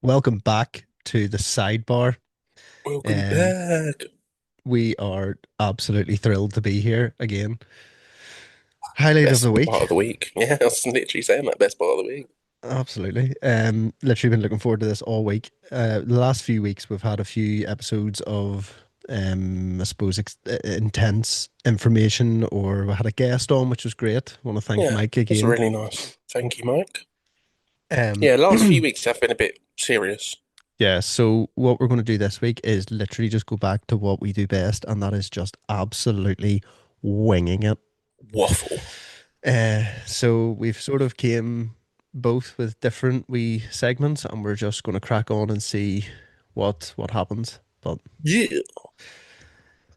Welcome back to the sidebar. Welcome Um, back. we are absolutely thrilled to be here again. Highlight of the Best part week. of the week. Yeah, I was literally saying that best part of the week. Absolutely. Literally been looking forward to this all week. The last few weeks we've had a few episodes of I suppose intense information, or we had a guest on, which was great. I want to thank Yeah, Mike that's again. really nice. Thank you, Mike. Um, Yeah, last few weeks have been a bit serious. yeah, so what we're going to do this week is literally just go back to what we do best, and that is just absolutely winging it. Waffle. So we've sort of came both with different wee segments, and we're just going to crack on and see what happens. But Yeah.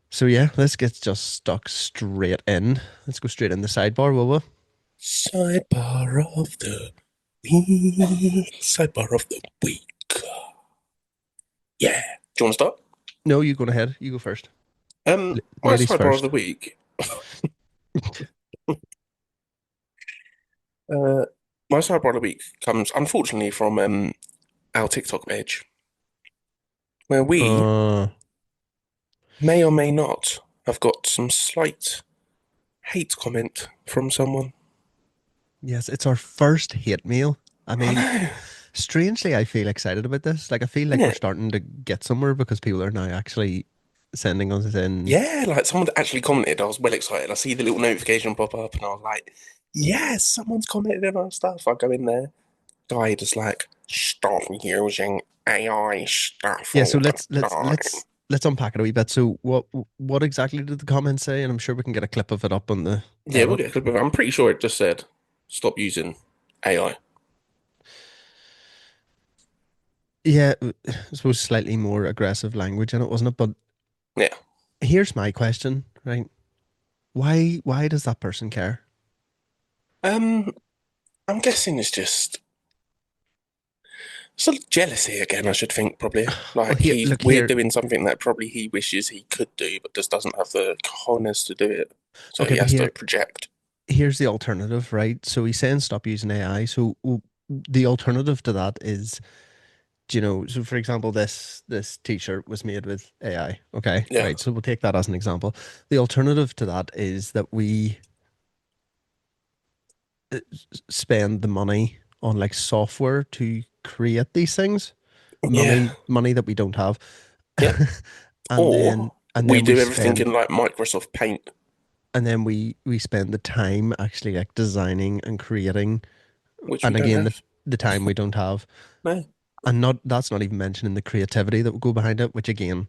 so yeah, let's get just stuck straight in. Let's go straight in the sidebar, will we? Sidebar of the week. Sidebar of the week. Yeah. Do you want to start? No, you go ahead. You go first. My Ladies sidebar of first. the week. Uh, my sidebar of the week comes unfortunately from our TikTok page, where we Uh, may or may not have got some slight hate comment from someone. yes, it's our first hate mail. I I mean, know. strangely, I feel excited about this. Like, I feel like we're Yeah. starting to get somewhere because people are now actually sending us in. Yeah, like someone actually commented. I was well excited. I see the little notification pop up and I was like, yes, someone's commented on our stuff. I go in there. Guy just like, stop using AI stuff Yeah, all so the let's time. let's let's unpack it a wee bit. So what exactly did the comment say? And I'm sure we can get a clip of it up on the Yeah, we'll edit. get a clip of it. I'm pretty sure it just said, stop using AI. Yeah, I suppose slightly more aggressive language in it, wasn't it? But Yeah. here's my question, right? Why does that person care? Um, I'm guessing it's just sort of jealousy again, I should think, probably. Well, Like here, he's look we're here. doing something that probably he wishes he could do, but just doesn't have the cojones to do it. So Okay, he but has to project. here's the alternative, right? So he's saying stop using AI. So the alternative to that is, so for example, this t-shirt was made with AI. Okay, Yeah. right. So we'll take that as an example. The alternative to that is that we spend the money on like software to create these things, Yeah. money that we don't have, Yeah. and then Or and we then we do everything spend in like Microsoft Paint, we spend the time actually like designing and creating, which we and don't again have. the time we don't have. No, And not that's not even mentioning the creativity that would go behind it, which again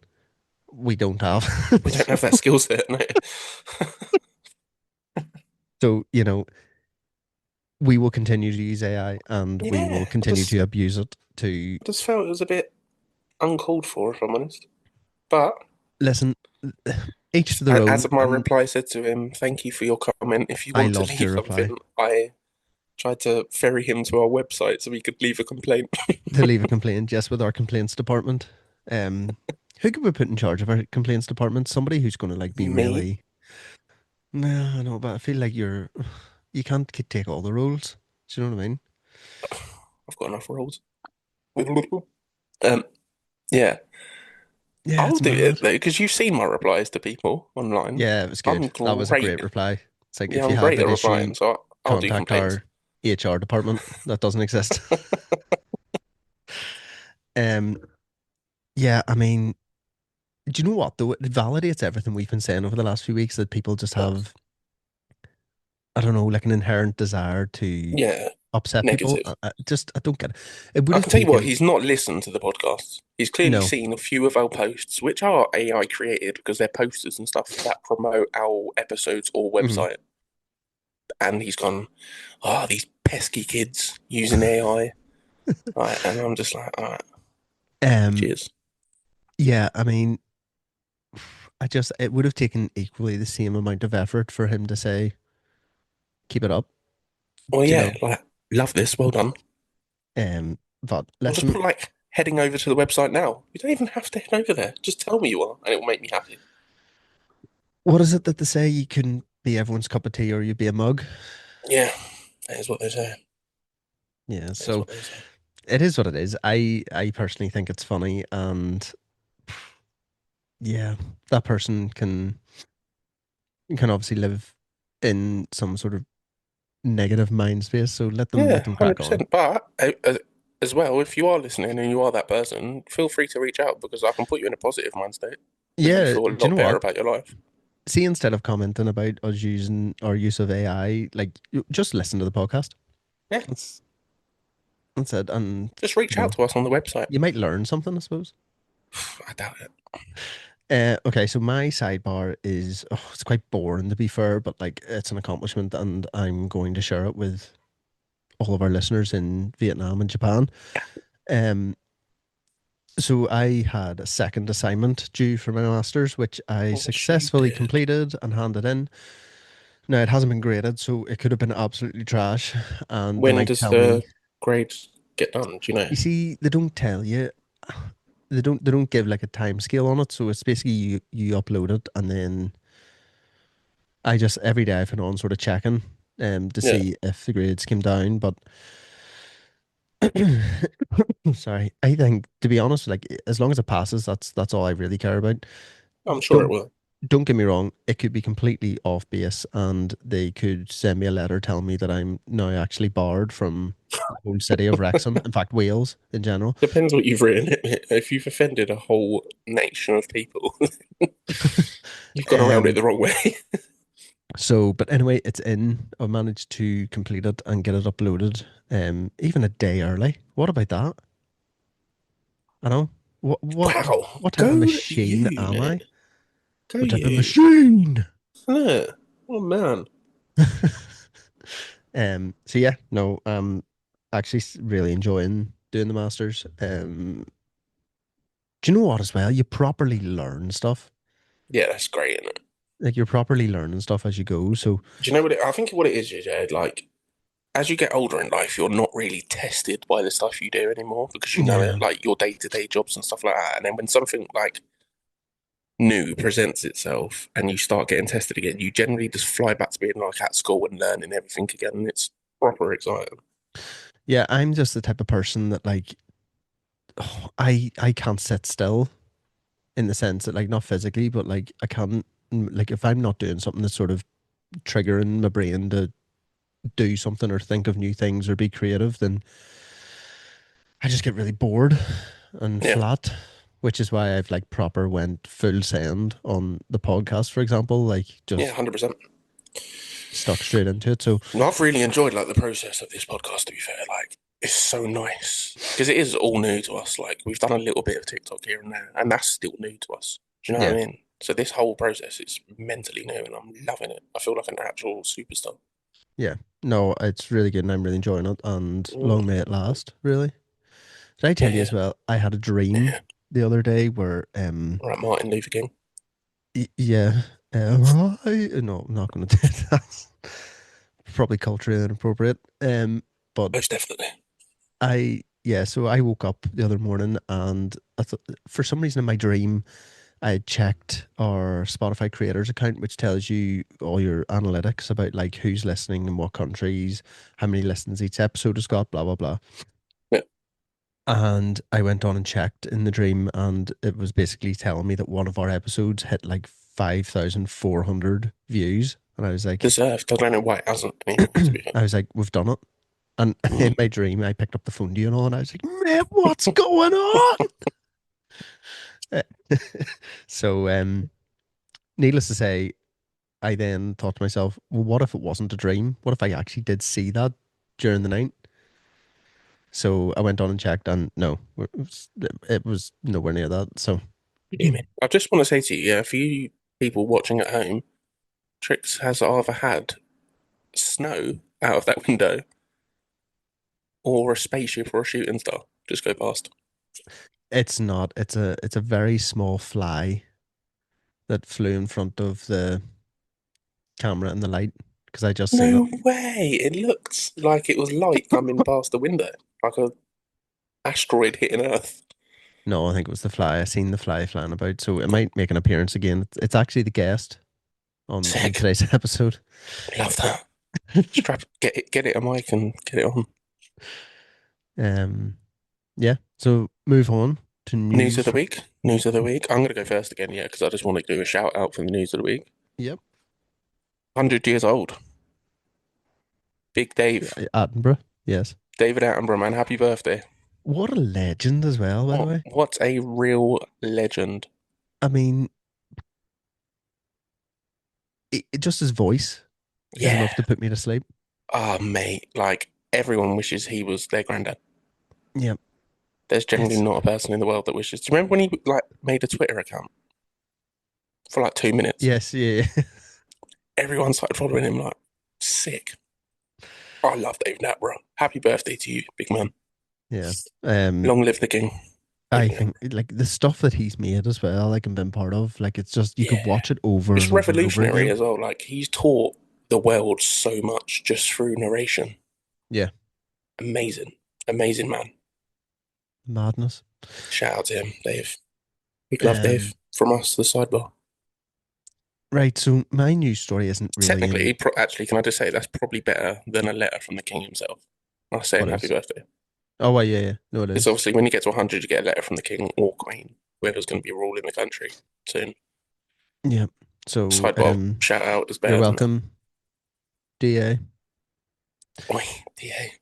we don't have. we don't so, have that skill set. No. so we will continue to use AI, and we will Yeah, continue to abuse it to I just felt it was a bit uncalled for, if I'm honest. But listen. Each to their as own, my and reply said to him, thank you for your comment. If you I want to loved leave your reply. something, I tried to ferry him to our website so he could leave a complaint. To leave a complaint, yes, with our complaints department. Um, who could we put in charge of our complaints department? Somebody who's going to like be Me, really. No, I know, but I feel like you can't take all the roles. Do you know what I mean? I've got enough roles. Um, yeah, Yeah, I'll it's do it mad. though because you've seen my replies to people online. Yeah, it was good. I'm That was a great. great reply. It's like Yeah, if you I'm have great an at issue, replying, so I'll do contact complaints. our HR department. That doesn't exist. Um, yeah, I mean, do you know what though? It validates everything we've been saying over the last few weeks that people just have, I don't know, like an inherent desire to Yeah, upset people. negative. I don't get it. It would I have can tell you what, taken he's not listened to the podcast. He's clearly no. seen a few of our posts, which are AI created because they're posters and stuff that promote our episodes or Mhm. website. And he's gone, oh, these pesky kids using AI. Right, and I'm just like, all right, Um, cheers. yeah, I mean, it would have taken equally the same amount of effort for him to say, keep it up, Well, you yeah, know. like, love this, well done. But I'll just listen, put like heading over to the website now. You don't even have to head over there. Just tell me you are, and it will make me happy. what is it that they say? You couldn't be everyone's cup of tea or you'd be a mug. Yeah, that is what they say. Yeah, That is so what they say. it is what it is. I personally think it's funny, and yeah, that person can obviously live in some sort of negative mind space. So let Yeah, them crack on. 100%. But as well, if you are listening and you are that person, feel free to reach out because I can put you in a positive mind state so that you Yeah, feel a do you lot know better what? about your life. See, instead of commenting about us using our use of AI, like just listen to the podcast. Yeah, That's that's it. And just reach you out know, to us on the website. you might learn something, I suppose. I doubt it. Okay, so my sidebar is it's quite boring to be fair, but like it's an accomplishment, and I'm going to share it with all of our listeners in Vietnam and Japan. Um, so I had a second assignment due for my masters, which I Of course you successfully did. completed and handed in. Now it hasn't been graded, so it could have been absolutely trash. And they When might does tell me, the grades get done? Do you know? you see, they don't tell you. They don't give like a time scale on it. So it's basically you upload it, and then I just every day I've been on sort of checking to Yeah, see if the grades came down. But sorry, I think to be honest, like as long as it passes, that's all I really care about. I'm sure it Don't will. don't get me wrong, it could be completely off base, and they could send me a letter telling me that I'm now actually barred from the whole city of Wrexham. In fact, Wales in general. Depends what you've written. If you've offended a whole nation of people, you've gone around it Um, the wrong way. so, but anyway, it's in. I managed to complete it and get it uploaded. Even a day early. What about that? I know. Wow, What type of go machine you, am man. I? Go What type of you. machine? Yeah. Oh man. So yeah, no, actually really enjoying doing the masters. Do you know what as well? You properly learn stuff. Yeah, that's great, isn't it? Like you're properly learning stuff as you go. So Do you know I think what it is, yeah, like as you get older in life, you're not really tested by the stuff you do anymore because you know yeah, it, like your day-to-day jobs and stuff like that. And then when something like new presents itself and you start getting tested again, you generally just fly back to being like at school and learning everything again, and it's proper exciting. yeah, I'm just the type of person that like I can't sit still in the sense that like not physically, but like I can't like if I'm not doing something that's sort of triggering my brain to do something or think of new things or be creative, then I just get really bored and Yeah, flat, which is why I've like proper went full send on the podcast, for example, like yeah, just 100%. stuck straight into it. So No, I've really enjoyed like the process of this podcast. To be fair, like it's so nice because it is all new to us. Like we've done a little bit of TikTok here and there, and that's still new to us. Do you know what yeah, I mean? So this whole process is mentally new, and I'm loving it. I feel like an actual superstar. yeah. No, it's really good and I'm really enjoying it and long may it last, really. Did I tell you Yeah, as well? I had a dream yeah. the other day where Right, Martin Luther King. yeah, no, I'm not gonna do that. Probably culturally inappropriate. But Most definitely. so I woke up the other morning and I thought for some reason in my dream I had checked our Spotify creators account, which tells you all your analytics about like who's listening in what countries, how many listens each episode has got, blah blah blah. Yeah. And I went on and checked in the dream, and it was basically telling me that one of our episodes hit like 5,400 views. And Deserved. I don't know why it hasn't anymore, to be fair. I was like, we've done it. And in Mm. my dream, I picked up the phone to you and all, and I was like, man, what's going on? So, needless to say, I then thought to myself, well, what if it wasn't a dream? What if I actually did see that during the night? So I went on and checked, and no, it was nowhere near that. So, Yeah, man. I just want to say to you, yeah, for you people watching at home, Trix has either had snow out of that window or a spaceship or a shooting star just go past. it's not. It's a very small fly that flew in front of the camera and the light because I just seen it. No way! It looked like it was light coming past the window, like a asteroid hitting Earth. No, I think it was the fly. I seen the fly flying about, so it might make an appearance again. It's actually the guest on Sick. today's episode. Love that. Strap, get it a mic and get it on. Um, Yeah. So move on to News of news the from. week. News of the week. I'm going to go first again, yeah, because I just want to do a shout out for the news of the week. Yep. 100 years old. Big Dave. Attenborough. Yes. David Attenborough, man. Happy birthday. What a legend as well, by the way. What a real legend. I mean, just his voice is Yeah. enough to put me to sleep. Oh, mate. Like, everyone wishes he was their granddad. Yeah. There's generally It's not a person in the world that wishes. Do you remember when he like made a Twitter account for like 2 minutes? yes, yeah. Everyone started following him like sick. I love David Attenborough. Happy birthday to you, big man. Yeah. Um Long live the king. I Big man. think like the stuff that he's made as well, like and been part of, like it's just you could Yeah. watch it over It's and over and over revolutionary again. as well. Like he's taught the world so much just through narration. Yeah. Amazing. Amazing man. Madness. Shout out to him, Dave. Big love, Um Dave. From us, the sidebar. right, so my news story isn't really Technically, in actually, can I just say that's probably better than a letter from the king himself? I say him what happy is. birthday. Oh well, yeah, yeah. No, it Because is. obviously, when you get to 100, you get a letter from the king or queen, whoever's going to be ruling the country soon. Yeah. So Sidebar shout out is you're better than that. welcome, DA. Oi, DA.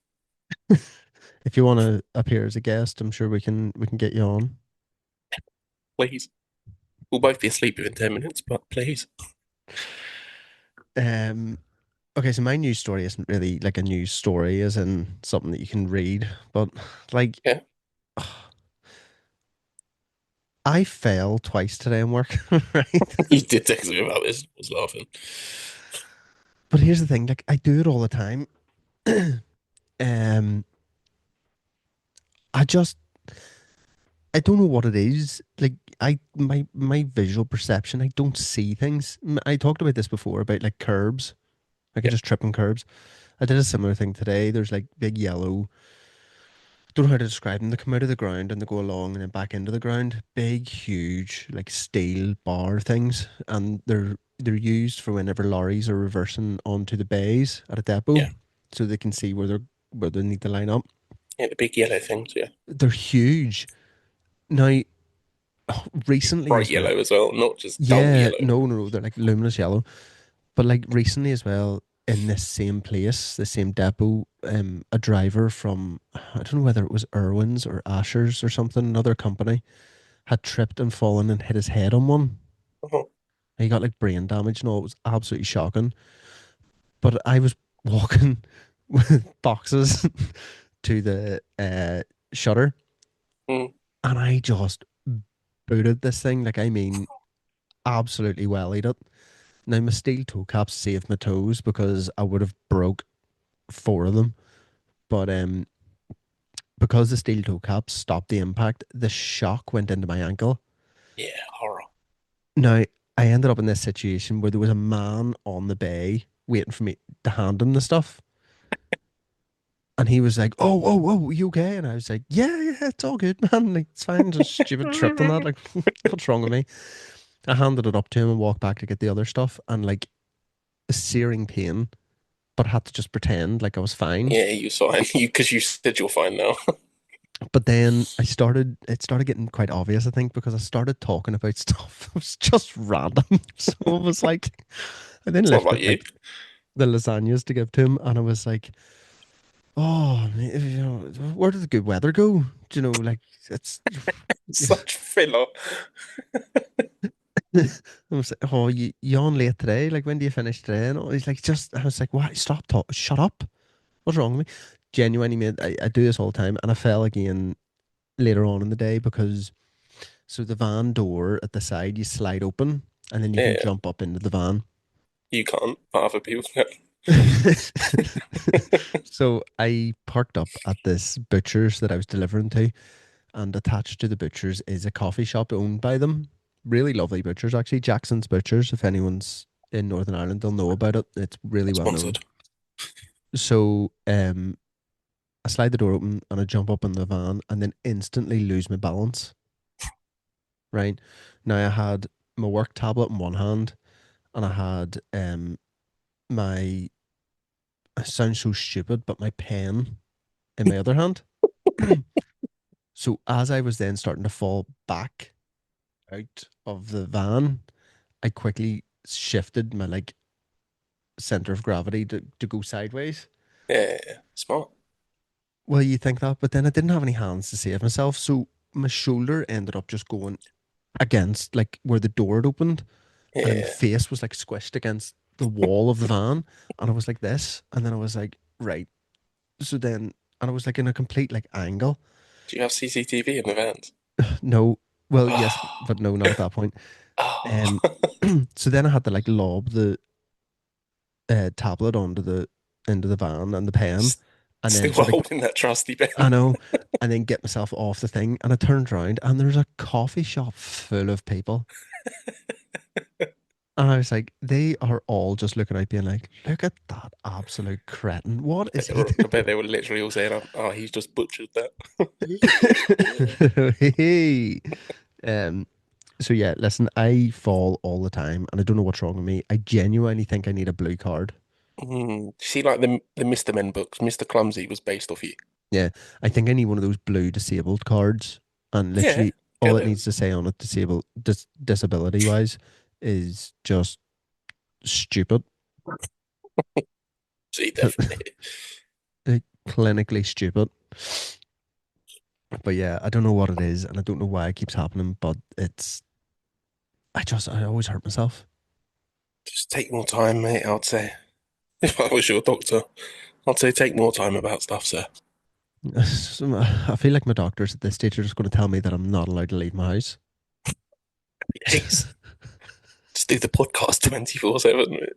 If you want to appear as a guest, I'm sure we can get you on. Please. We'll both be asleep within 10 minutes, but please. Um okay, so my news story isn't really like a news story as in something that you can read, but like Yeah, I fell twice today in work, right? you did text me about this. I was laughing. But here's the thing, like I do it all the time. um I just I don't know what it is. Like my visual perception, I don't see things. I talked about this before about like curbs. I could Yeah, just trip on curbs. I did a similar thing today. There's like big yellow, don't know how to describe them. They come out of the ground and they go along and then back into the ground. Big, huge, like steel bar things, and they're used for whenever lorries are reversing onto the bays at a depot, yeah, so they can see where they need to line up. yeah. The big yellow things. Yeah, They're huge. Now, recently bright as well. yellow as well, not just dull Yeah, yellow. no, no, no, they're like luminous yellow. But like recently as well, in this same place, the same depot, a driver from I don't know whether it was Irwin's or Asher's or something, another company, had tripped and fallen and hit his head on one. Oh, He got like brain damage and all. It was absolutely shocking. But I was walking with boxes to the shutter, mm, and I just booted this thing. Like I mean, absolutely wellied it. Now my steel toe caps saved my toes because I would have broke four of them. But because the steel toe caps stopped the impact, the shock went into my ankle. yeah, horror. Now I ended up in this situation where there was a man on the bay waiting for me to hand him the stuff. And he was like, "Oh, oh, oh, you okay?" And I was like, "Yeah, yeah, it's all good, man. Like, it's fine. Just stupid trip and that. Like, what's wrong with me?" I handed it up to him and walked back to get the other stuff, and like a searing pain, but had to just pretend like I was fine. Yeah, you fine. You because you said you're fine now. But then it started getting quite obvious, I think, because I started talking about stuff that was just random. So it was like, I then It's not like lifted you. like the lasagnas to give to him, and I was like, oh, you know, where did the good weather go? Do you know, like, it's, Such filler. I was like, oh, you on late today? Like, when do you finish today? And all, he's like, just, I was like, what? Stop talking, shut up. What's wrong with me? Genuinely, mate, I do this all the time, and I fell again later on in the day because so the van door at the side you slide open and then you can Yeah, jump up into the van. you can't, but other people can. So I parked up at this butcher's that I was delivering to, and attached to the butcher's is a coffee shop owned by them. Really lovely butchers, actually. Jackson's Butchers. If anyone's in Northern Ireland, they'll know about it. It's really well known. Sponsored. So I slide the door open and I jump up in the van and then instantly lose my balance. Right now, I had my work tablet in one hand and I had my it sounds so stupid, but my pen in my other hand. So as I was then starting to fall back out of the van, I quickly shifted my like center of gravity to go sideways. Yeah, smart. Well, you think that, but then I didn't have any hands to save myself, so my shoulder ended up just going against like where the door had opened, and then my Yeah. face was like squished against the wall of the van, and I was like this, and then I was like, right. So then, and I was like in a complete like angle. Do you have CCTV in the vans? No, well, yes, Oh, but no, not at that point. oh. Um, so then I had to like lob the tablet onto the into the van and the pen, and then Still sort of holding that trusty pen. I know, and then get myself off the thing, and I turned around, and there's a coffee shop full of people, and I was like, they are all just looking out, being like, "Look at that absolute cretin! What is he I bet they were literally all saying, "Oh, he's just butchered that." doing?" Hey. Um. So yeah, listen, I fall all the time, and I don't know what's wrong with me. I genuinely think I need a blue card. See, like the Mr. Men books, Mr. Clumsy was based off you. Yeah, I think I need one of those blue disabled cards, and Yeah, literally all get it it. needs to say on it, disability wise, is just stupid, See, definitely. like, clinically stupid. But yeah, I don't know what it is, and I don't know why it keeps happening. But I always hurt myself. Just take more time, mate. I'd say. If I was your doctor, I'd say take more time about stuff, sir. I feel like my doctors at this stage are just going to tell me that I'm not allowed to leave my house. Yes. Just do the podcast 24/7.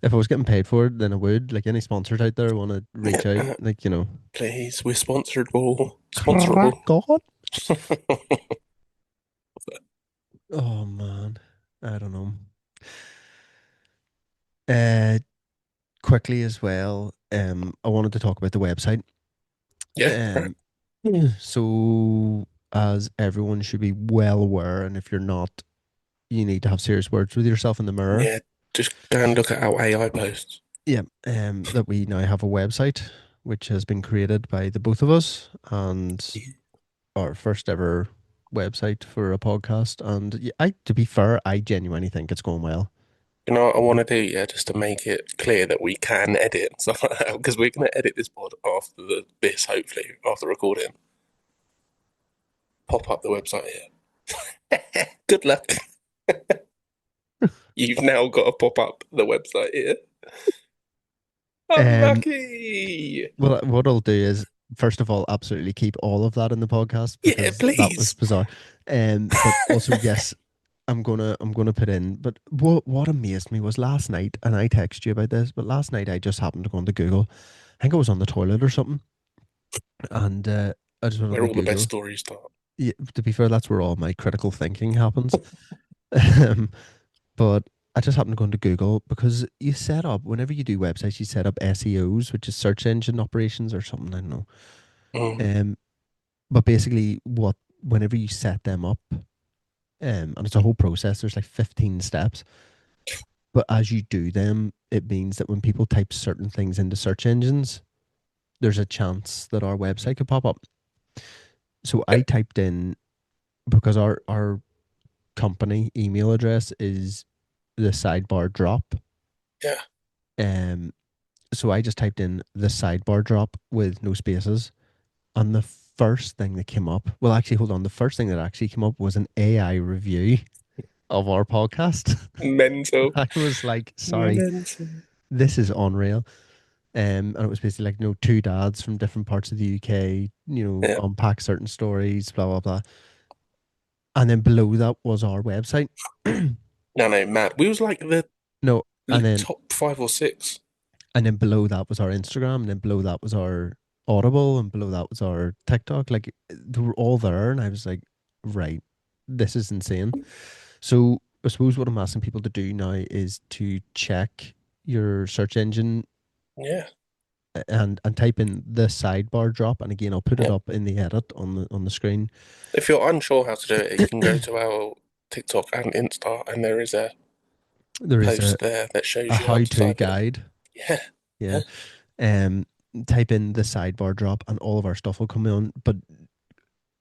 If I was getting paid for it, then I would. Like any sponsors out there want to reach out, Yeah, like please, we're sponsorable. crack Sponsorable. on. Oh man, I don't know. Uh, quickly as well. I wanted to talk about the website. Yeah, right. Um, yeah. So as everyone should be well aware, and if you're not, you need to have serious words with yourself in the mirror. Yeah, just go and look at our AI posts. Yeah. That we now have a website which has been created by the both of us, and our first ever website for a podcast. And yeah, to be fair, I genuinely think it's going well. You know what I want to do, yeah, just to make it clear that we can edit and stuff like that, because we're going to edit this pod after this, hopefully, after recording. Pop up the website here. Good luck. You've now got to pop up the website here. Um, Unlucky. well, what I'll do is, first of all, absolutely keep all of that in the podcast Yeah, because that was please. bizarre. But also, yes, I'm gonna put in. But what amazed me was last night, and I texted you about this. But last night I just happened to go into Google. I think I was on the toilet or something, and I just went Where on all the best Google. stories start. Yeah, to be fair, that's where all my critical thinking happens. um, but I just happened to go into Google because you set up whenever you do websites, you set up SEOs, which is search engine operations or something. I don't know. Mm. Um, but basically, whenever you set them up, and it's a whole process. There's like 15 steps. But as you do them, it means that when people type certain things into search engines, there's a chance that our website could pop up. So I typed in because our company email address is the sidebar drop. Yeah. Um, so I just typed in the sidebar drop with no spaces, and the first thing that came up, well, actually, hold on, the first thing that actually came up was an AI review of our podcast. Mental. I was like, sorry, Mental. this is unreal. And it was basically like, two dads from different parts of the UK, Yeah. unpack certain stories, blah, blah, blah. And then below that was our website. No, no, mad. We was like the No, and then top 5 or 6. below that was our Instagram, and then below that was our Audible, and below that was our TikTok. Like they were all there, and I was like, right, this is insane. So I suppose what I'm asking people to do now is to check your search engine Yeah. and type in the sidebar drop. And again, I'll put it Yeah. up in the edit on the screen. If you're unsure how to do it, you can go to our TikTok and Insta, and there is a There is post there that a shows you how to how-to type it. guide. Yeah. Yeah. Yeah. Um, type in the sidebar drop, and all of our stuff will come on. But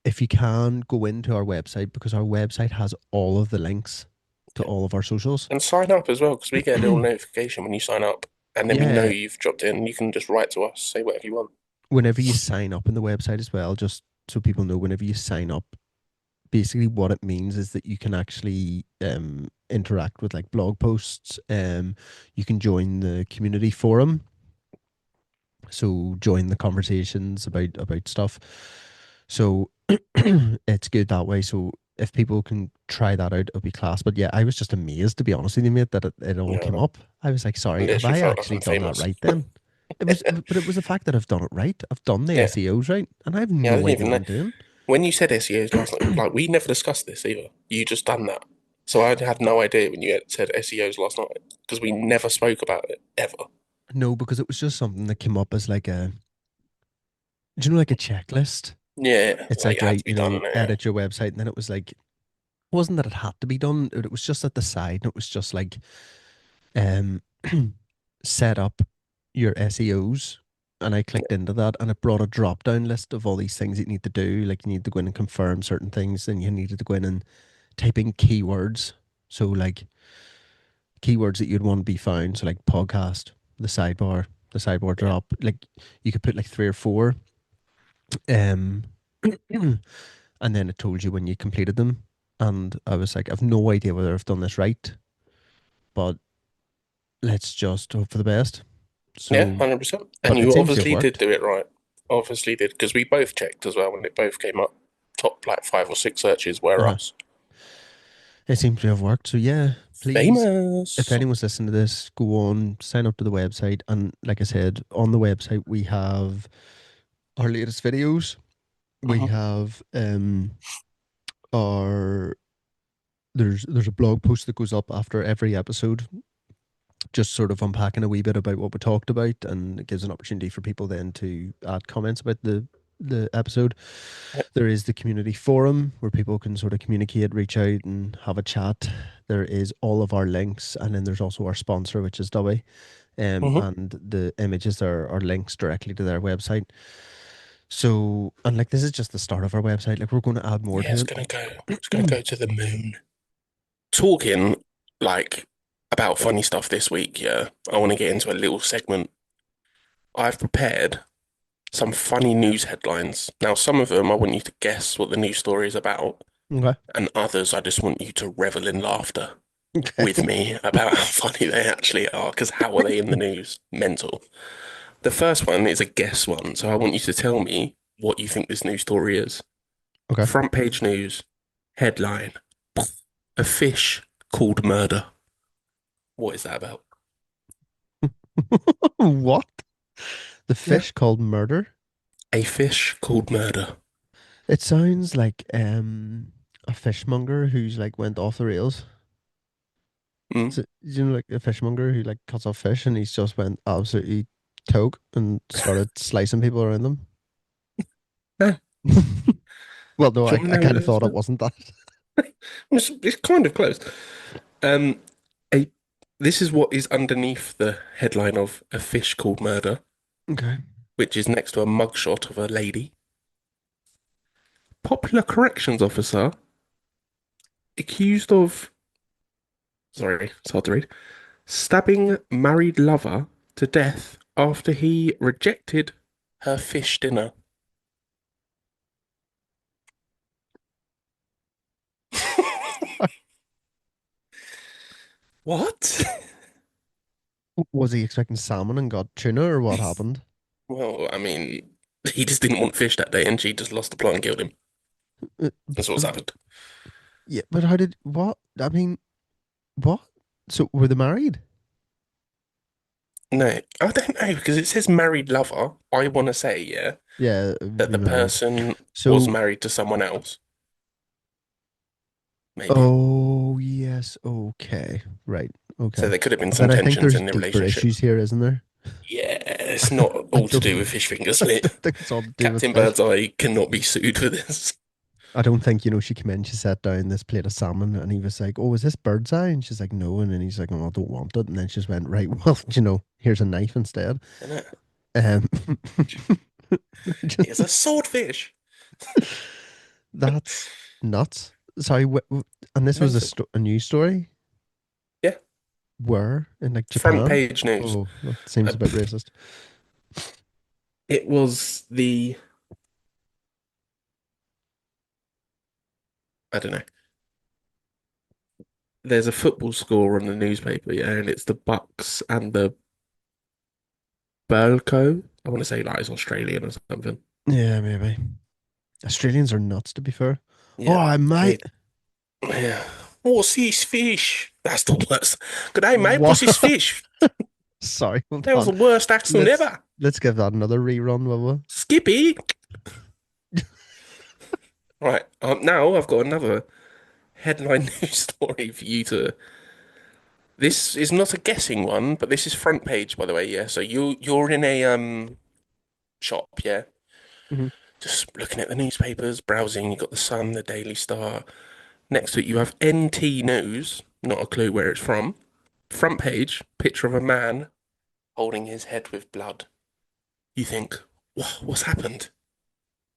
if you can go into our website, because our website has all of the links to all of our socials. And sign up as well, because we get a little notification when you sign up, and then we know Yeah, you've dropped in. You can just write to us, say whatever you want. whenever you sign up in the website as well, just so people know, whenever you sign up, basically what it means is that you can actually interact with like blog posts. You can join the community forum, so join the conversations about stuff. So it's good that way. So if people can try that out, it'll be class. But yeah, I was just amazed, to be honest with you, mate, that it all came Yeah, up. I was like, I sorry, have literally I felt like actually I'm done that famous. right then? But it was the fact that I've done it right. I've done the Yeah, SEOs right, and I have yeah, I no didn't idea even what know. I'm doing. When you said SEOs last night, like we never discussed this either. You just done that. So I had no idea when you said SEOs last night because we never spoke about it ever. No, because it was just something that came up as like do you know, like a checklist? Yeah, It's like like, it had right, to be done. Yeah, edit your website. And then it was like, it wasn't that it had to be done, it was just at the side. And it was just like, um, set up your SEOs. And I clicked into that and it brought a drop down list of all these things that you need to do. Like you need to go in and confirm certain things, and you needed to go in and type in keywords. So, like keywords that you'd want to be found. So, like podcast, the sidebar yeah. drop. Like you could put like three or four. Um, and then it told you when you completed them. And I was like, I've no idea whether I've done this right, but let's just hope for the best. Yeah, So, 100%. And but it you seems to have obviously did worked. do it right. Obviously did, because we both checked as well when it both came up. Top like 5 or 6 searches were Uh-huh. us. It seems to have worked. So yeah, please, if Famous. anyone's listening to this, go on, sign up to the website. And like I said, on the website we have our latest videos. We Hmm. have our there's a blog post that goes up after every episode, just sort of unpacking a wee bit about what we talked about, and it gives an opportunity for people then to add comments about the episode. Yep. There is the community forum where people can sort of communicate, reach out, and have a chat. There is all of our links, and then there's also our sponsor, which is Dubby. Hmm. And the images are links directly to their website. So, and like this is just the start of our website. Like we're going to add more Yeah, it's to gonna go. It's gonna it. go to the moon. Talking like about funny stuff this week. Yeah, I want to get into a little segment. I've prepared some funny news headlines. Now, some of them I want you to guess what the news story is about, Okay. and others I just want you to revel in laughter with Okay. me about how funny they actually are. Because how are they in the news? Mental. The first one is a guess one, so I want you to tell me what you think this news story is. Okay. Front page news headline: A fish called murder. What is that about? What? The Yeah. fish called murder? A fish called murder. It sounds like a fishmonger who's like went off the rails. Mm. So, you know, like a fishmonger who like cuts off fish and he's just went absolutely toke and started slicing people around them. Yeah. Well, no, Do I you want to know kind what of it is thought it about? wasn't that. It's kind of close. Um, a this is what is underneath the headline of A Fish Called Murder, Okay. which is next to a mugshot of a lady. Popular corrections officer accused of, sorry, it's hard to read, stabbing married lover to death after he rejected her fish dinner. What? Was he expecting salmon and got tuna, or what happened? Well, I mean, he just didn't want fish that day and she just lost the plot and killed him. Uh, That's what's happened. yeah, but how did what? I mean, what? So were they married? No, I don't know because it says married lover. I want to say, yeah, Yeah, that the remarried. person was So, married to someone else, maybe. oh yes, okay, right, So okay. there could have been some But I think tensions there's in the deeper relationship. issues here, isn't there? Yeah, it's not I all to don't, do with fish fingers, I mate. don't think it's all to do with Captain fish. Birdseye cannot be sued for this. I don't think, she came in, she set down this plate of salmon, and he was like, "Oh, is this bird's eye?" And she's like, "No." And then he's like, "Oh, I don't want it." And then she just went, "Right, well, here's a knife instead." Isn't it? Um, It's a swordfish. That's nuts. Sorry, and this was Mental. a news story. Yeah, Where in like front Japan? page news. Oh, that seems Uh, a bit racist. It was the, I don't know. There's a football score on the newspaper, yeah, and it's the Bucks and the Burlco. I want to say like it's Australian or something. Yeah, maybe. Australians are nuts, to be fair. All Yeah, right, they, mate. yeah. What's his fish? That's the worst. Good day, mate. What? What's his fish? Sorry, hold That was on. the worst accent Let's ever. let's give that another rerun, will Skippy. Right, now I've got another headline news story for you to. This is not a guessing one, but this is front page, by the way. Yeah, so you're in a shop, yeah, we? Hmm. just looking at the newspapers, browsing. You got the Sun, the Daily Star. Next to it, you have NT News. Not a clue where it's from. Front page, picture of a man holding his head with blood. You think, what's happened?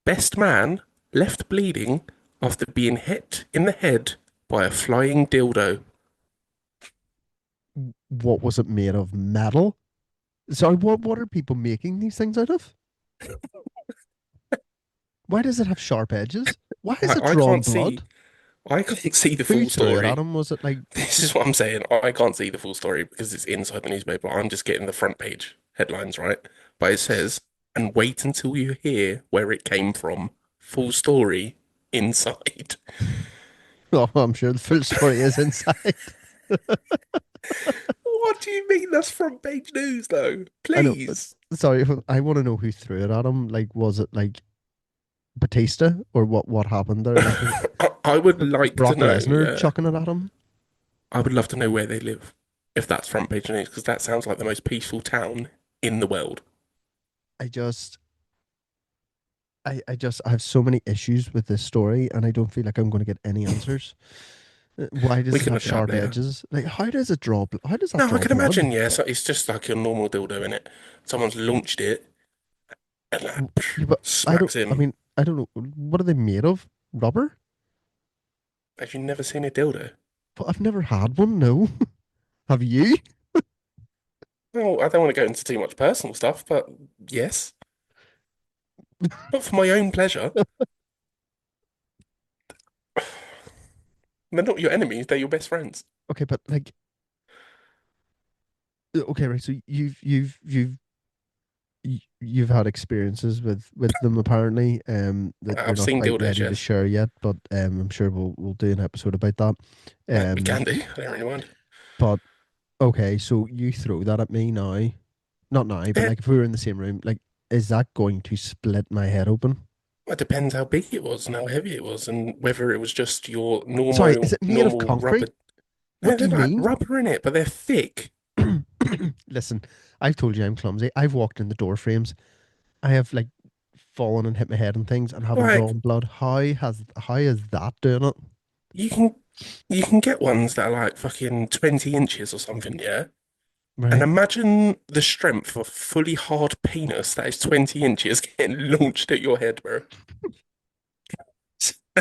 Best man left bleeding after being hit in the head by a flying dildo. What was it made of? Metal? Sorry, what are people making these things out of? Why does it have sharp edges? Why is I, it I drawn can't see blood? I can't see the Who full threw it at story. him? Was it like This is what I'm saying. I can't see the full story because it's inside the newspaper. I'm just getting the front page headlines, right? But it says, and wait until you hear where it came from. Full story inside. oh, I'm sure the full story is inside. What do you mean that's front page news, though? I know, but Please. sorry, I want to know who threw it at him. Like, was it like Batista or what happened there? Like, I would like to Brock know, Lesnar yeah. chucking it at him? I would love to know where they live if that's front page news because that sounds like the most peaceful town in the world. I just, I have so many issues with this story, and I don't feel like I'm going to get any answers. Why We does it can have look it up sharp later. edges? Like, how does it draw? How does that No, I draw can blood? imagine, yeah. So it's just like a normal dildo in it. Someone's launched it and like Yeah, but I don't. smacks I in. mean, I don't know. What are they made of? Rubber? Have you never seen a dildo? But I've never had one. No. Have you? Well, I don't want to go into too much personal stuff, but yes. Not for my own pleasure. They're not your enemies, they're your best friends. Okay, but like, okay, right. So you've had experiences with them apparently that you're I've not seen quite dildos, ready to yes. share yet, but I'm sure we'll do an episode about that. We Um, can do. I don't really mind. but okay, so you throw that at me now, not now, but Yeah, like if we were in the same room, like is that going to split my head open? it depends how big it was and how heavy it was, and whether it was just your Sorry, is normal it made of normal rubber. concrete? No, What do they're you like mean? rubber in it, but they're thick. Listen, I've told you I'm clumsy. I've walked in the door frames. I have like fallen and hit my head and things and haven't Like drawn blood. How is that doing it? you can you can get ones that are like fucking 20 inches or something, yeah? And Right. imagine the strength of a fully hard penis that is 20 inches getting launched at your head, bro.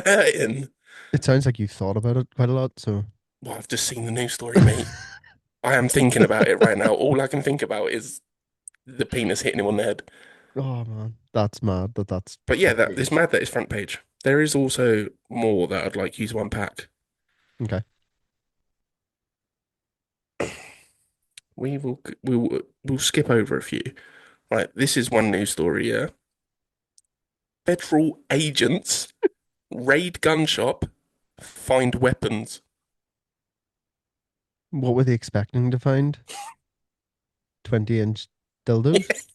And, It sounds like you've thought about it quite a lot. So, well, I've just seen the news story, mate. I am thinking about it right now. All I can think about is the penis hitting him on the head. oh man, that's mad that's But yeah, front that it's page. mad that it's front page. There is also more that I'd like you to unpack. Okay. We'll skip over a few. Right, this is one news story, yeah. Federal agents raid gun shop, find weapons. What were they expecting to find? 20-inch dildos?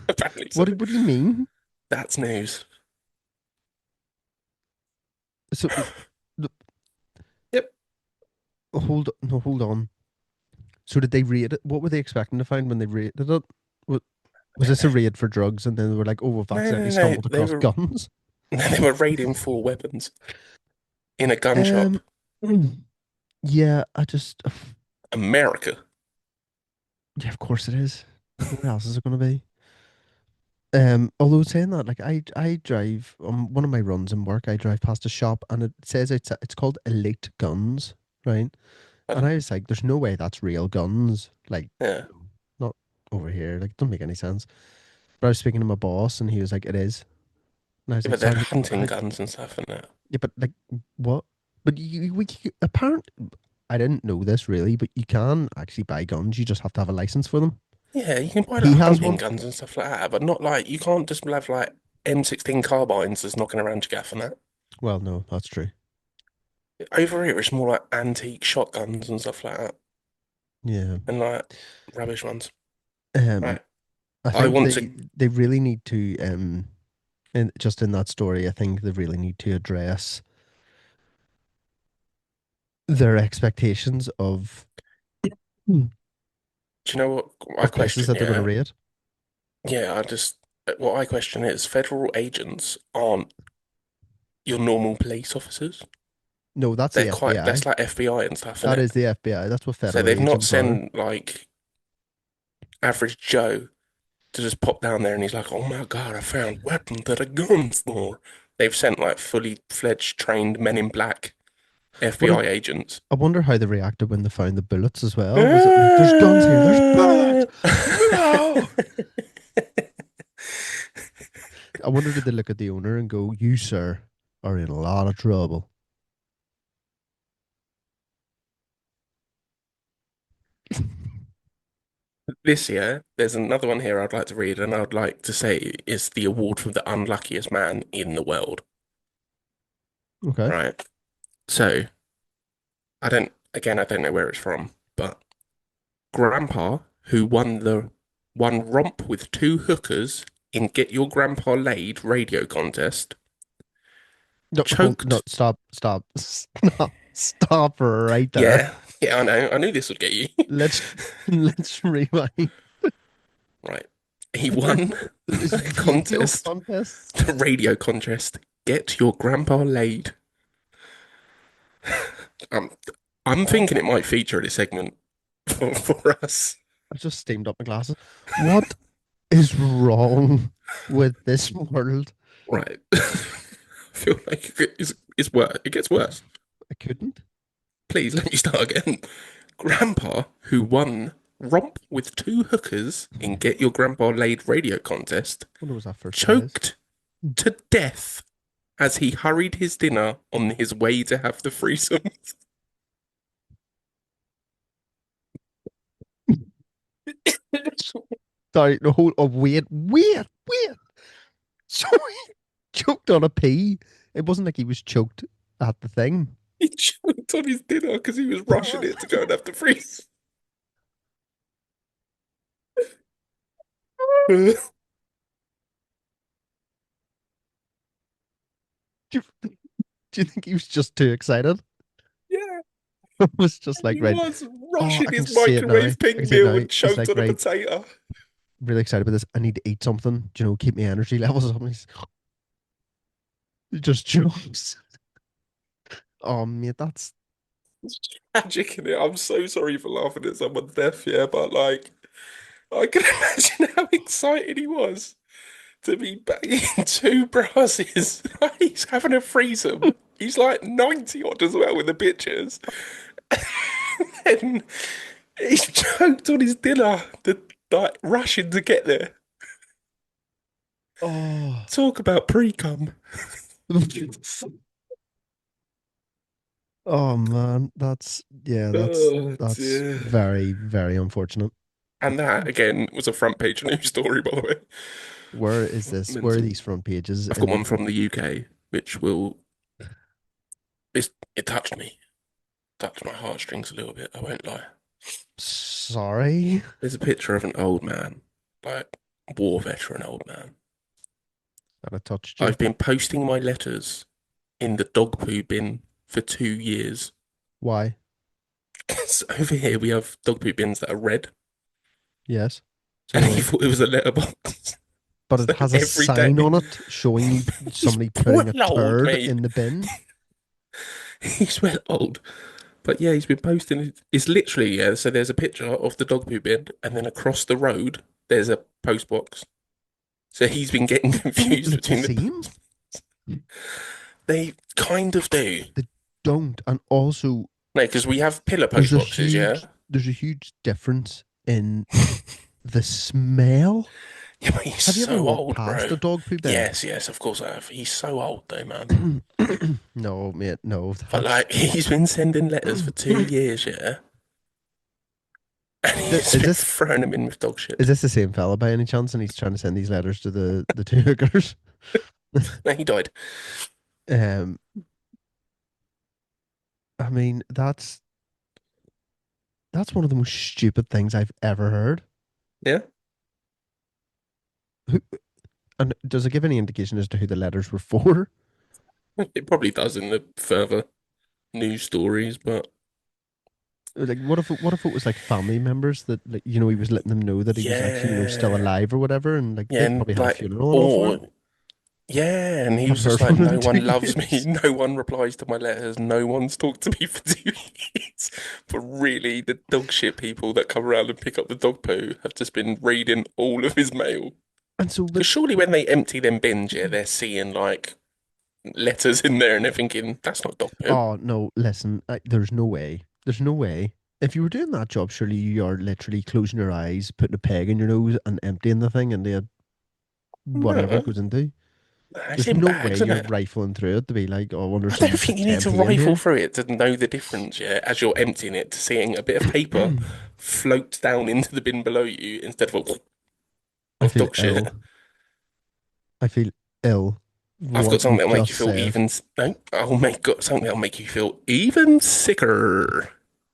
Apparently so. What do you mean? That's news. So, the- Yep. hold on. So did they raid it? What were they expecting to find when they raided it? Wa- Was this a raid for drugs and then they were like, oh, we've No, accidentally no, no. stumbled across guns? They were raiding for weapons in a gun shop. Um, yeah, I just, America. yeah, of course it is. Where else is it going to be? Although saying that, like I drive on one of my runs in work, I drive past a shop and it says it's called Elite Guns, right? And Uh, I was like, there's no way that's real guns. Like, yeah. not over here. Like, it doesn't make any sense. But I was speaking to my boss and he was like, it is. And I was Yeah, like, but so they're hunting guns and stuff, isn't it? yeah, but like, what? But apparently, I didn't know this really, but you can actually buy guns. You just have to have a license for them. Yeah, you can buy He like has hunting one. guns and stuff like that, but not like you can't just have like M16 carbines just knocking around your gaff and that. Well, no, that's true. Over here, it's more like antique shotguns and stuff like that, Yeah. and like rubbish ones. Um, Right. I I think want to. they really need to and just in that story, I think they really need to address their expectations Do you know what I of places question? that they're going to Yeah, raid. yeah. What I question is federal agents aren't your normal police officers. No, that's They're the quite. FBI. That's like FBI and stuff, isn't That is it? the FBI. That's what So federal they've not agents are. sent like average Joe to just pop down there and he's like, "Oh my God, I found weapons at a gun store." They've sent like fully fledged trained men in black What FBI agents. I wonder how they reacted when they found the bullets as well. Was it like, there's guns here, there's bullets? No! I wonder did they look at the owner and go, you, sir, are in a lot of trouble. This year, there's another one here I'd like to read, and I'd like to say is the award for the unluckiest man in the world. Okay. Right. So I don't know where it's from, but Grandpa, who won romp with two hookers in Get Your Grandpa Laid radio contest, No, no, choked. stop right there. Yeah, yeah, I know. I knew this would get you. Let's let's rewind. Right. He There won is a radio contest, contests. the radio contest. Get Your Grandpa Laid. Um, I'm What? thinking it might feature in a segment for us. I just steamed up my glasses. What is wrong with this world? Right. I feel like it's worse. It gets worse. I couldn't. Please let me start again. Grandpa, who won romp with two hookers in Get Your Grandpa Laid radio contest, What was that first prize? choked to death as he hurried his dinner on his way to have the threesome. Sorry, no, hold on, wait. So he choked on a pea. It wasn't like he was choked at the thing. He choked on his dinner because he was rushing it to go and have the threesome. Do you, do you think he was just too excited? Yeah, It was just like, he right, was oh, rushing I can his see it now. I microwave can pink see it meal now. and He's choked like, on a right, potato. really excited about this. I need to eat something, keep my energy levels up. And he just jokes. Oh, mate, that's It's tragic in it. I'm so sorry for laughing at someone's death, yeah, but like, I can imagine how excited he was to be banging two brasses. He's having a threesome. He's like 90 odd as well with the pictures. And he's choked on his dinner, like rushing to get there. oh. Talk about pre-cum. Oh man, that's yeah, Oh that's dear. very, very unfortunate. And that again was a front page news story, by the way. Where is this? Where are Mental. these front pages? I've got one from the UK, which will it touched me, touched my heartstrings a little bit. I won't lie. Sorry. There's a picture of an old man, like war veteran old man. That I touched you. I've been posting my letters in the dog poo bin for 2 years. Why? So over here we have dog poo bins that are red, Yes. So and do he I. thought it was a letterbox. But So it has a every day, sign on it showing you he's somebody putting well a old, turd mate. in the bin. He's well old. But yeah, he's been posting. It's literally, yeah. So there's a picture of the dog poo bin, and then across the road, there's a post box. So he's been getting Don't confused look the between same. They kind of do. They don't. And also, No, because we have pillar there's post a boxes, yeah? huge there's a huge difference in the smell. Yeah, but he's Have you ever so walked old, past bro. a dog poop bin? Yes, yes, of course I have. He's so old though, man. No, mate, no. But That's like, he's been sending letters for 2 years, yeah? And he's is been this throwing them in with dog is shit. this the same fella by any chance? And he's trying to send these letters to the two hookers. No, he died. Um, I mean, that's one of the most stupid things I've ever heard. Yeah? Who, and does it give any indication as to who the letters were for? It probably does in the further news stories, but Like, what if it was like family members that, like, he was letting them know that he was actually, still yeah. alive or whatever, and like Yeah, they've and probably had a like, funeral and all for or him. yeah, and he was Haven't just heard like, from him in no two one loves me, years. no one replies to my letters, no one's talked to me for 2 years. But really, the dog shit people that come around and pick up the dog poo have just been reading all of his mail. And so, Because but surely when they empty them bins, yeah, they're seeing like letters in there and they're thinking, that's not dog poo. oh no, listen, there's no way. There's no way. If you were doing that job, surely you are literally closing your eyes, putting a peg in your nose, and emptying the thing, and then whatever it No, goes into. it's There's in no way bags, isn't you're it? rifling through it to be like, oh, I wonder if I don't somebody think put you need to 10p in rifle here. through it to know the difference, yeah, as you're emptying it to seeing a bit of paper float down into the bin below you instead of I of feel dog shit. ill. I feel ill. I've got What something you've that'll make you just feel said. even. No, I'll make got something that'll make you feel even sicker.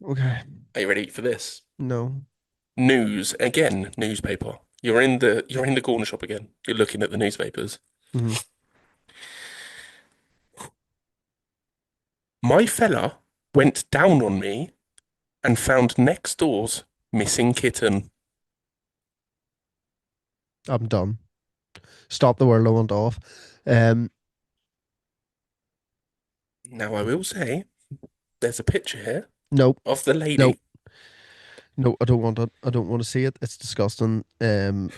Okay. Are you ready for this? No. News again, newspaper. You're in the corner shop again. You're looking at the newspapers. Hmm. My fella went down on me and found next door's missing kitten. I'm done. Stop the world. I want off. Um. Now I will say, there's a picture here Nope. of the Nope. lady No, I don't want it. I don't want to see it. It's disgusting. And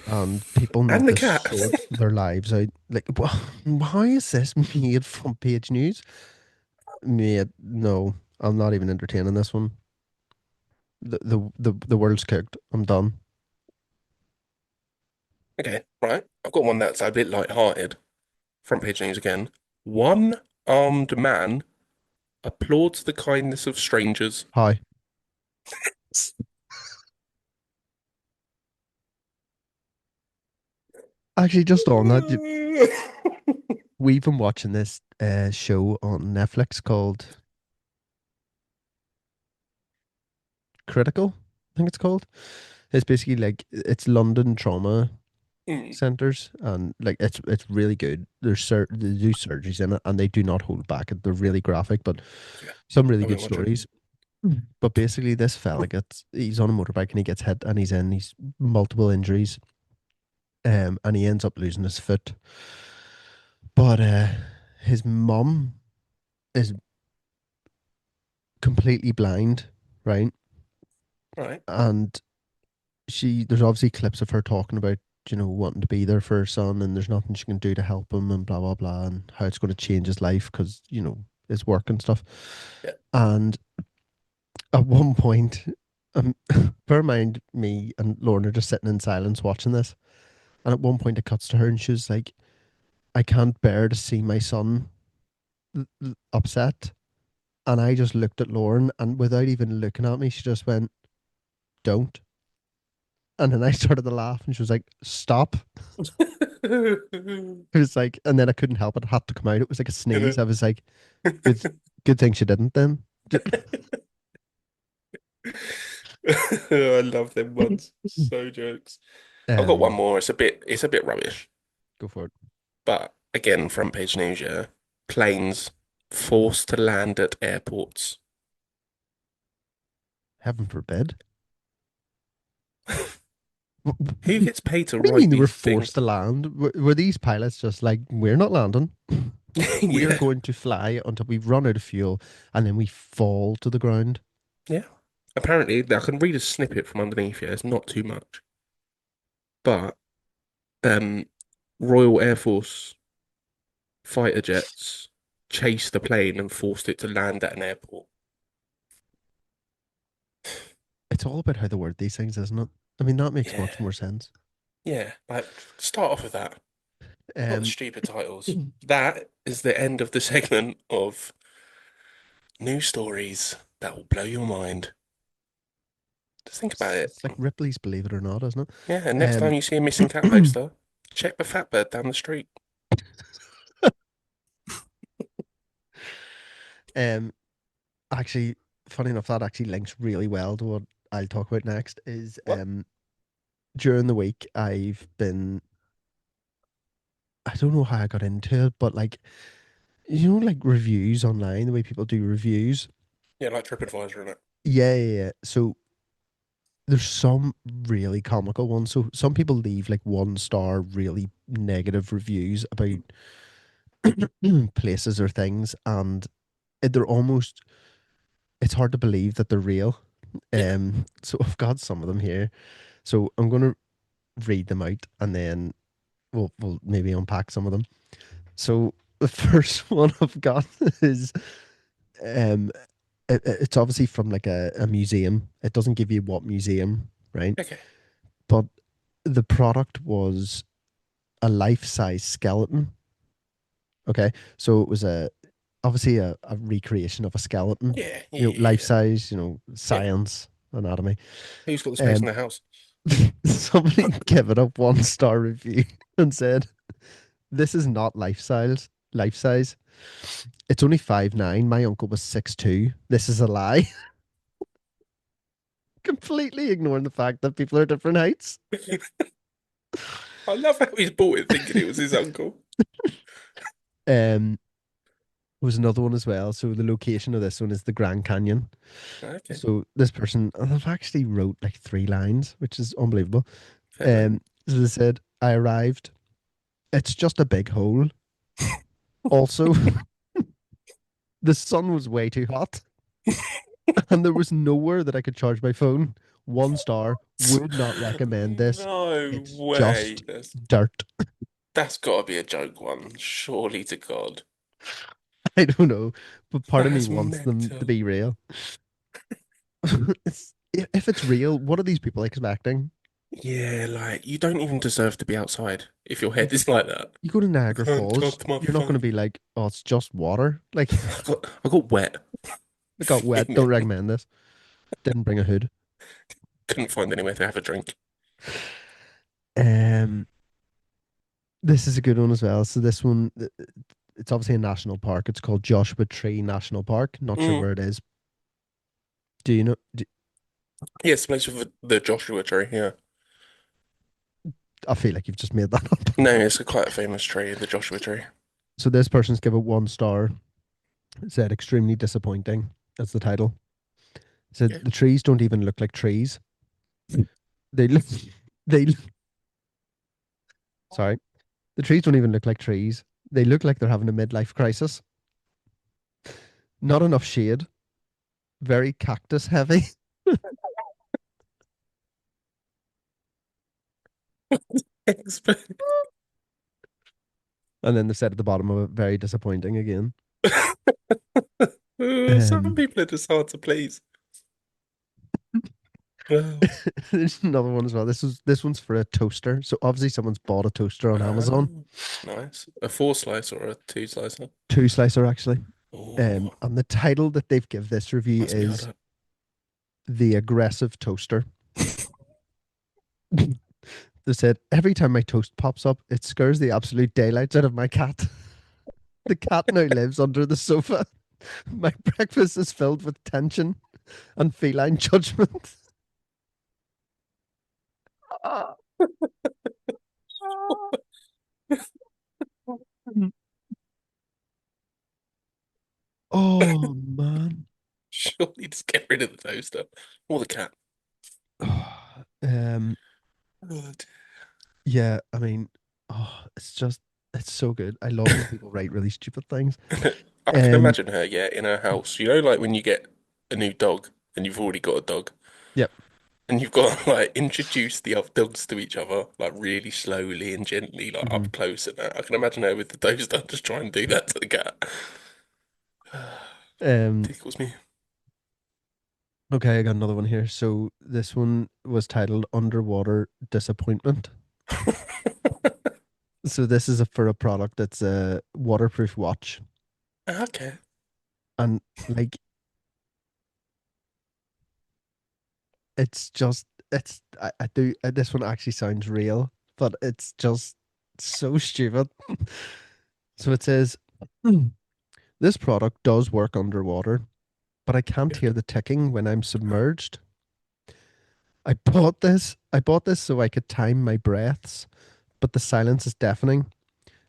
people need and the to cat. sort their lives out. Like, why is this made front page news? Mate, no, I'm not even entertaining this one. The world's cooked. I'm done. Okay, right. I've got one that's a bit light-hearted. Front page news again. One armed man applauds the kindness of strangers. Hi. Actually, just on that, we've been watching this show on Netflix called Critical. I think it's called. It's basically like it's London trauma Mm, centers, and like it's really good. They do surgeries in it, and they do not hold back. They're really graphic, but yeah, some really I good won't watch it. stories. But basically, this fella he's on a motorbike and he gets hit, and he's multiple injuries. And he ends up losing his foot. But his mum is completely blind, right? Right. And there's obviously clips of her talking about, wanting to be there for her son, and there's nothing she can do to help him, and blah blah blah, and how it's going to change his life because his work and stuff. Yeah. And at one point, bear in mind, me and Lauren are just sitting in silence watching this, and at one point it cuts to her, and she's like, "I can't bear to see my son upset." And I just looked at Lauren, and without even looking at me, she just went, "Don't." And then I started to laugh, and she was like, "Stop." It was like, and then I couldn't help it. It had to come out. It was like a sneeze. I was like, good, good thing she didn't then. I love them ones. So jokes. I've got one Um, more. It's a bit rubbish. go for it. But again, front page news, yeah. Planes forced to land at airports. Heaven forbid. What Who gets paid to do you mean write they were these forced things? to land? Were these pilots just like, we're not landing? We are Yeah. going to fly until we run out of fuel and then we fall to the ground. Yeah. Apparently, I can read a snippet from underneath here. It's not too much. But um, Royal Air Force fighter jets chased the plane and forced it to land at an airport. It's all about how they word these things, isn't it? I mean, that makes Yeah, much more sense. yeah. Like, start off with that. Not the Um, stupid titles. That is the end of the segment of news stories that will blow your mind. Just think about it. it's like Ripley's Believe It or Not, isn't Yeah, and next time it? you see a missing cat poster, check the fat bird down the street. Um, actually, funny enough, that actually links really well to what I'll talk about next. Is What? during the week I've been, I don't know how I got into it, but like like reviews online, the way people do reviews. Yeah, like TripAdvisor, innit? Yeah, yeah, yeah. So there's some really comical ones. So some people leave like 1 star, really negative reviews about places or things, and they're almost, it's hard to believe that they're real. Yeah. So I've got some of them here. So I'm gonna read them out, and then we'll maybe unpack some of them. So the first one I've got is um it's obviously from like a museum. It doesn't give you what museum, right? Okay. But the product was a life-size skeleton. Okay, so it was obviously a recreation of a skeleton. Yeah, yeah, Life yeah, size. yeah. Science, anatomy. Who's got the space in Um, their house? somebody gave it a 1 star review and said, "This is not life size. Life size. It's only 5'9". My uncle was 6'2". This is a lie." Completely ignoring the fact that people are different heights. I love how he's bought it thinking it was his uncle. Um, was another one as well. So the location of this one is the Grand Canyon. Okay, So this person, I've actually wrote like 3 lines, which is unbelievable. fair play. So they said, "I arrived. It's just a big hole. Also, the sun was way too hot, and there was nowhere that I could charge my phone. 1 star. Would not recommend this. No It's way. just dirt." That's got to be a joke one. Surely to God. I don't know, but part of me That's wants them to mental. be real. If it's real, what are these people expecting? Yeah, like you don't even deserve to be outside if your head Like, is like that. you go to I Niagara can't Falls, touch my you're not going phone. to be like, "Oh, it's just water." Like, I got wet. I got wet. Don't recommend this. Didn't bring a hood. Couldn't find anywhere to have a drink. Um, this is a good one as well. So this one, it's obviously a national park. It's called Joshua Tree National Park. Not sure Mm. where it is. Do you know? Yeah, it's the place with the Joshua tree. Yeah. I feel like you've just made that up. No, it's a quite a famous tree, the Joshua tree. So this person's given 1 star. Said extremely disappointing. That's the title. Said Yeah. the trees don't even look like trees. They look. They sorry. The trees don't even look like trees. They look like they're having a midlife crisis. Not enough shade. Very cactus heavy. And then they said at the bottom of it, very disappointing again. Some Um, people are just hard to please. Well, there's another one as well. This one's for a toaster. So obviously someone's bought a toaster on Amazon. nice. A four slice or a two slicer? 2 slicer actually. Oh, And the title that they've give this review must be is harder. The Aggressive Toaster. They said, "Every time my toast pops up, it scares the absolute daylights out of my cat. The cat now lives under the sofa. My breakfast is filled with tension and feline judgment." Oh man. Surely just get rid of the toaster or the cat. Um, Oh, yeah, I mean, it's just, it's so good. I love when people write really stupid things. dear. I can Um, imagine her, yeah, in her house. You know, like when you get a new dog and you've already got a dog, yep. And you've got to like introduce the other dogs to each other, like really slowly and gently, like Hmm. up close and that. I can imagine her with the toaster just trying to do that to the cat. Um, Tickles me. okay, I got another one here. So this one was titled Underwater Disappointment. So this is for a product that's a waterproof watch. Okay. And like it's just I do this one actually sounds real, but it's just so stupid. So it says this product does work underwater, but I can't hear Good. the ticking when I'm submerged. I bought this so I could time my breaths, but the silence is deafening.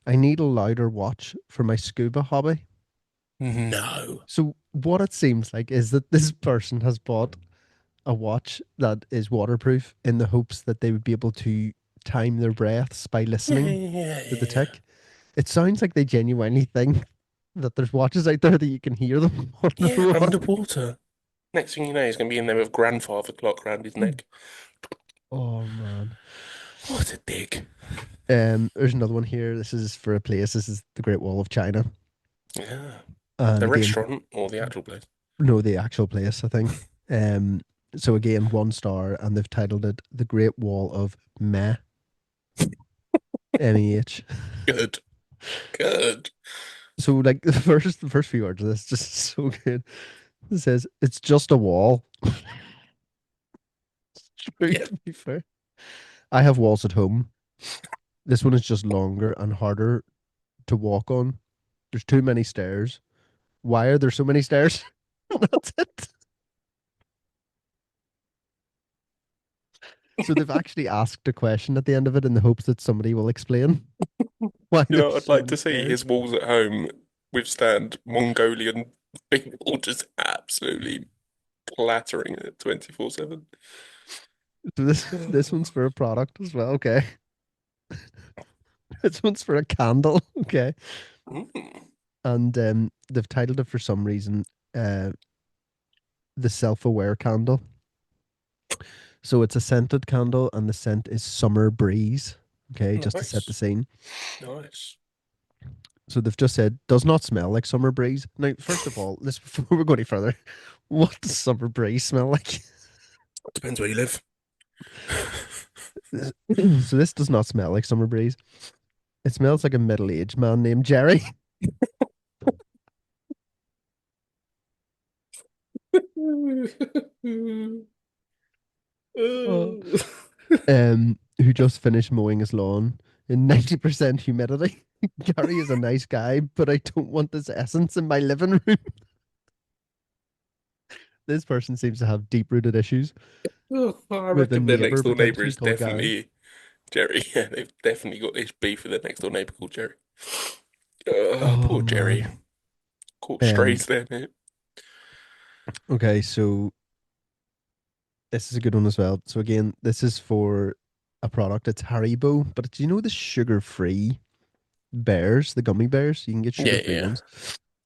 I need a louder watch for my scuba hobby. No. So what it seems like is that this person has bought a watch that is waterproof in the hopes that they would be able to time their breaths by Yeah, listening yeah, to the yeah. tick. It sounds like they genuinely think that there's watches out there that you can hear them Yeah, underwater. underwater. Next thing you know, he's going to be in there with grandfather clock around his neck. Oh man. What a dick. There's another one here. This is for a place. This is the Great Wall of China. Yeah. And The again, restaurant or the actual place? no, the actual place, I think. Um, so again, 1 star, and they've titled it "The Great Wall of Meh." MEH. Good. Good. So like the first few words of this just so good. It says it's just a wall. True, Yeah. to be fair. I have walls at home. This one is just longer and harder to walk on. There's too many stairs. Why are there so many stairs? That's it. So they've actually asked a question at the end of it in the hopes that somebody will explain why You know, there's I'd so like many to see stairs. his walls at home withstand Mongolian people just absolutely clattering it 24/7. So this one's for a product as well. Okay. This one's for a candle. Okay. Mm. And they've titled it for some reason uh the self-aware candle. So it's a scented candle, and the scent is summer breeze. Okay, just to set the Nice. scene. Nice. So they've just said does not smell like summer breeze. Now, first of all, this before we go any further, what does summer breeze smell like? Depends where you live. So this does not smell like summer breeze. It smells like a middle-aged man named Jerry, uh, who just finished mowing his lawn in 90% humidity. Gary is a nice guy, but I don't want this essence in my living room. This person seems to have deep-rooted issues I with a reckon their next neighbor door neighbour potentially is called Gary. definitely Jerry. Yeah, they've definitely got this beef with their next door neighbour called Jerry. Oh Poor Jerry. man. Caught Um. strays there, mate. Okay, so this is a good one as well. So again, this is for a product. It's Haribo, but do you know the sugar-free bears, the gummy bears? You can get Yeah, sugar-free yeah. ones.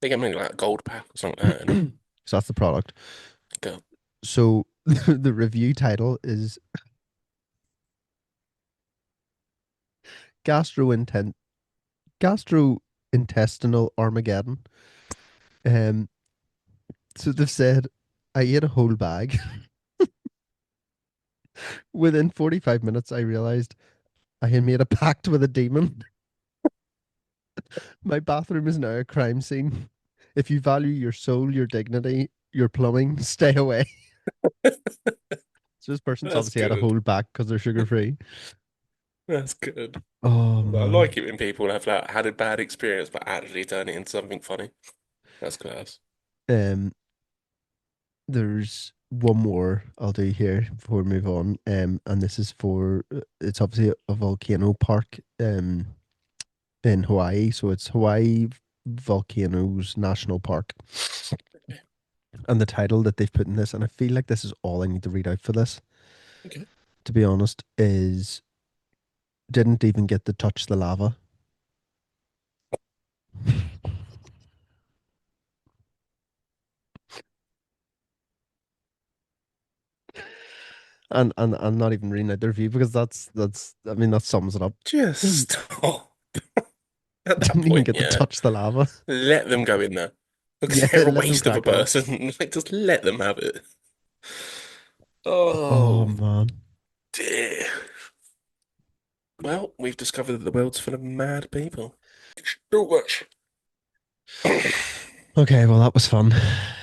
They get maybe like a gold pack or something like that, innit? So that's the product. Go. So the review title is gastrointent gastrointestinal Armageddon. Um, so they've said I ate a whole bag. Within 45 minutes, I realized I had made a pact with a demon. My bathroom is now a crime scene. If you value your soul, your dignity, your plumbing, stay away. So this person's That's obviously had a good. whole back because they're sugar free. That's good. Oh I man. like it when people have like had a bad experience but actually turn it into something funny. That's class. Um, there's one more I'll do here before we move on. And this is for it's obviously a volcano park in Hawaii. So it's Hawaii Volcanoes National Park. And the title that they've put in this, and I feel like this is all I need to read out for this, Okay. to be honest, is didn't even get to touch the lava. and not even reading out the review because that's I mean that sums it up. Just stop. At that Didn't even point, get to yeah, touch the lava. let them go in there. Because Yeah, they're a let them waste of a crack on. person. Like, just let them have it. Oh Oh, man. dear. Well, we've discovered that the world's full of mad people. Too much. Okay, well that was fun.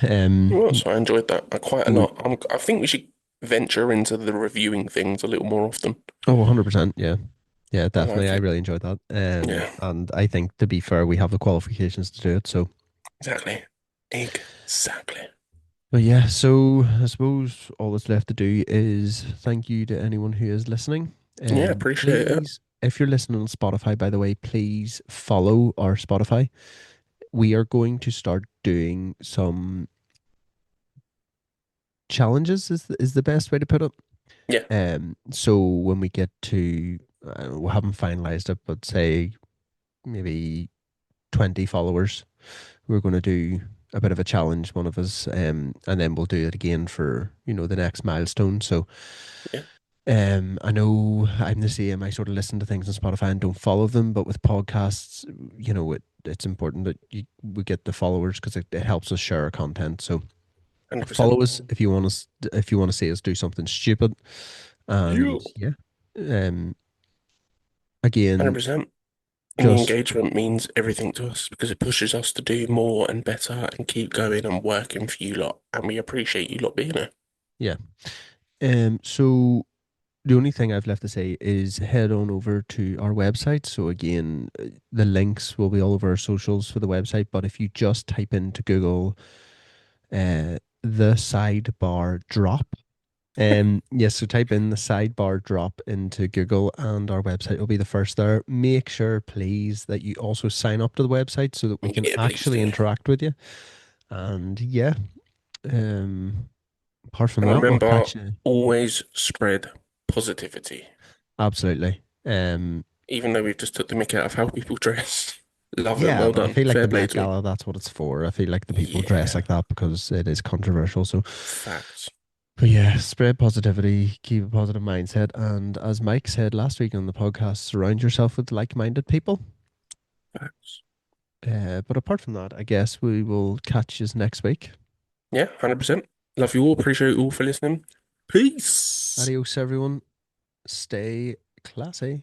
Well, so I enjoyed that quite a We lot. I think we should venture into the reviewing things a little more often. oh 100%, yeah. Yeah, I definitely. like I it. really enjoyed that. Yeah, And I think to be fair, we have the qualifications to do it. So, exactly. Exactly. but yeah, so I suppose all that's left to do is thank you to anyone who is listening. Yeah, appreciate it. Please, if you're listening on Spotify, by the way, please follow our Spotify. We are going to start doing some challenges is the best way to put it. Yeah, So when we get to we haven't finalized it, but say maybe 20 followers, we're going to do a bit of a challenge, one of us, and then we'll do it again for the next milestone. So yeah, I know I'm the same. I sort of listen to things on Spotify and don't follow them, but with podcasts, it's important that we get the followers because it helps us share our content. So 100%. follow us if you want to see us do something stupid. And You. yeah, um, again, 100%. And the just engagement means everything to us because it pushes us to do more and better and keep going and working for you lot. And we appreciate you lot being here. yeah. So the only thing I've left to say is head on over to our website. So again, the links will be all over our socials for the website. But if you just type into Google, the sidebar drop. Yes, so type in the sidebar drop into Google and our website will be the first there. Make sure, please, that you also sign up to the website so that we can Yeah, please actually do. interact with you. And yeah, um, apart from And that, we'll remember, catch you. always spread positivity. Absolutely. Even though we've just took the mick out of how people dress. Love it. Yeah, Well but I done. feel like Fair the play Met to them. Gala, that's what it's for. I feel like the people dress Yeah. like that because it is controversial. So, Facts. but yeah, spread positivity, keep a positive mindset. And as Mike said last week on the podcast, surround yourself with like minded people. Facts. But apart from that, I guess we will catch you next week. Yeah, 100%. Love you all. Appreciate you all for listening. Peace. Adios, everyone. Stay classy.